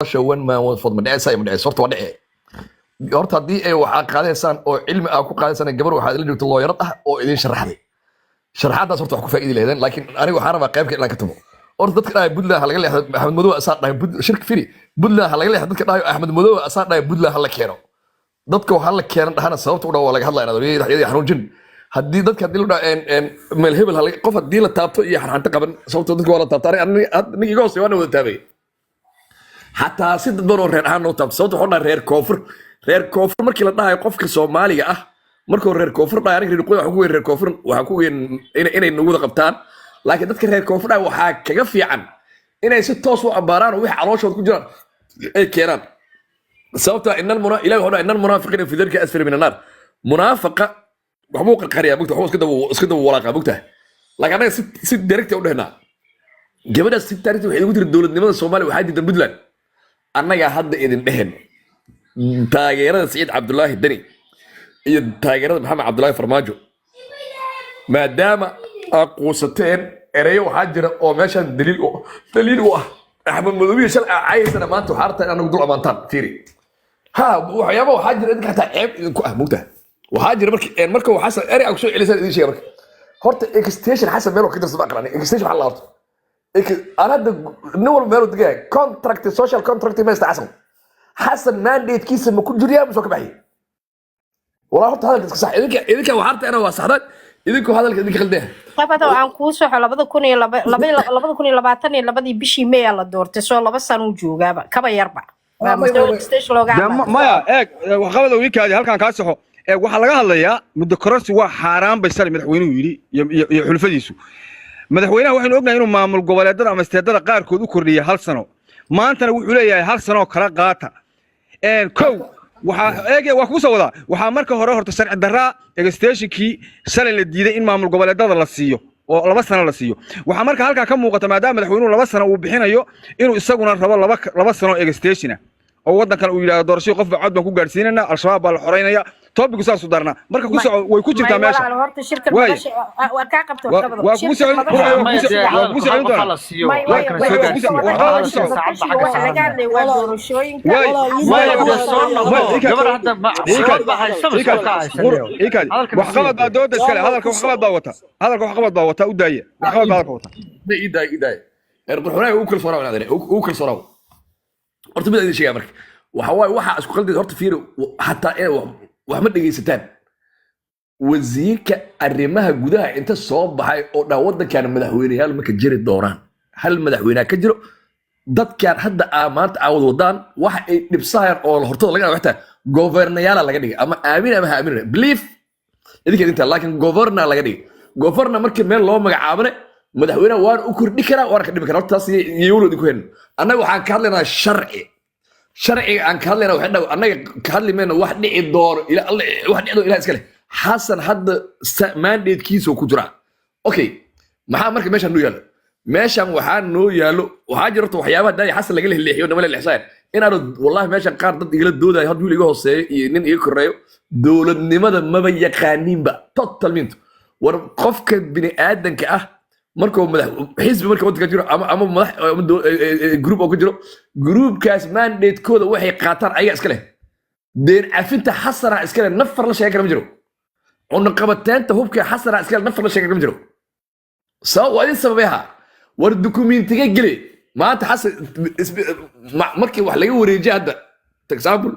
شوان ما وفض من عيسى من عيسى صرت ودعي horta haddii ay waxaa qaadaysaan oo cilmi aa ku qaadaysaan gabar waxaad ila dhigto looyarad ah oo idin sharaxday sharaxaadaas horta wax ku faa'iidi leedeen laakiin aniga waxaan rabaa qaybka inaan ka tago horta dadka dhahay Puntland ha laga leexdo Axmed Madow asaa dhahay shirka firi Puntland ha laga leexdo dadka dhahay Axmed Madow asaa dhahay Puntland ha la keeno dadka waxa la keenan dhahana sababta u dhaw laga hadlaynaa dadweynaha xaruujin haddii dadka hadii la dhahay meel hebel ha qof hadii la taabto iyo xarxanta qaban sababta dadka waa la taabtay aniga iga hoosay waan wada taabay xataa si dad badan oo reer ahaan oo taabto sababta waxa dhahay reer koonfur markii la dhahayo qofka Soomaaliga ah markuu reer koonfur dhahay aniga reer qoy waxa ku weyn reer koonfur waxa ku weyn inay nagu wada qabtaan laakiin dadka reer koonfur dhahay waxa kaga fiican inay si toos u abaaraan oo wixii calooshooda ku jiraan ay keenaan sababta inal munaafiqiina fi dhalika asfal min an-nar munaafiqa waxbuu qarqariyaa bugta waxbuu iska daba walaaqa bugta laakiin anaga si direct u dhahnaa gabadha si taariikh waxay ugu tiri dawladnimada Soomaaliya waxay diidan Puntland annaga hadda idin dhehen taageerada Saciid Cabdullaahi Dani iyo taageerada Maxamed Cabdullaahi Farmaajo maadaama aqoosateen ereyo waxaa jira oo meeshan daliil u ah Axmed Madow shal caayisana maanta waxaa rabtaa inaanu dul amaantaan fiiri ha waxyaabo waxaa jira idinka xataa ceeb idinku ah mugta waxaa jira marka waxaa eri aan ku soo celisay idin sheegay marka horta extension xasan meel oo ka tirsan aqrani extension waxa la qabto ana hadda nowal meel oo degay contract social contract meesta حسن mandate كيس ما كل جريان مش وكبحي والله حط هذا صح إذا كان وحرت أنا وصحدك إذا كان هذا اللي خلده طيب هذا عن كوسو على بعض كوني لبعض كوني لبعتني لبعض بيشي مية على الدور تسوى لبس أنا وجوجا كبا يربع ما يا وقبل ويك هذه هل كان كاسحه وحلاقة هلا يا مدكرس هو حرام بيسلم مدحوينه يري يحلف ديسو مدحوينه وحنا قلنا إنه معمول قبل درا مستدرا قار كودو كورية هل سنة ما أنت وحولي هل سنة كلا قاطع كو waa ku soo wadaa waxa marka hore horta sharci darra stationkii shalay la diiday in maamul goboleedada la siiyo oo 2 sano la siiyo waxa marka halka ka muuqata maadaama madaxweynuhu 2 sano uu bixinayo inuu isaguna rabo 2 sano station oo wadankan uu yiraahdo doorasho qof cod baan ku gaarsiinana al-shabaab baa la xoreynaya topic saas u darna marka ku soo way ku jirtaa meesha horta shirkad waa ka qabto waa ku soo waxqabad baa dooda iskale hadalka waxqabad baa wata u daaya waxqabad baa wata idaay erqoxoray uu kala soo horta mid idin sheegay marka waxa way waxa isku qaldeed horta fiiro hatta in wax ma dhageysataan wasiirka arrimaha gudaha inta soo baxay oo dhan wadankan madaxweynayaal ma ka jiri doonaan hal madaxweynaha ka jiro dadkan hadda maanta aawad wadaan wax ay dhibsaayaan oo hortooda laga waxtaa governayaal laga dhigay ama aamin ama aamin belief idinka inta laakiin governor laga dhigay governor markii meel loo magacaabay madaxweynaha waan u kordhi karaa waan ka dhimi karaa taas yeewlodi ku heen annaga waxaan ka hadlaynaa sharci aan ka hadlaynaa waxa dhaw annaga ka hadli meena wax dhici doono ila Allah wax dhici doono ila iska leh xasan hadda mandate kiiso ku jira okay maxaa marka meeshan noo yaalo meeshan waxaa noo yaalo waxaa jirto waxyaabaha daay xasan laga leexiyo nama leexsaan inaanu wallahi meeshan qaar dad igala doodayo hadii wiil iga hooseeyo iyo nin iga koreeyo dawladnimada maba yaqaaninba totalmente war qofka bini aadanka ah markuu madax xisbi markuu wadka jiro ama madax group oo ku jiro groupkaas mandate kooda waxay qaataan ayaga iska leh deen afinta xasana iska leh nafar la sheegay ma jiro oo qabateenta hubka xasana iska leh nafar la sheegay ma jiro sabab sababaha war dokumentiga gali maanta xasan markii wax laga wareejiyay hadda example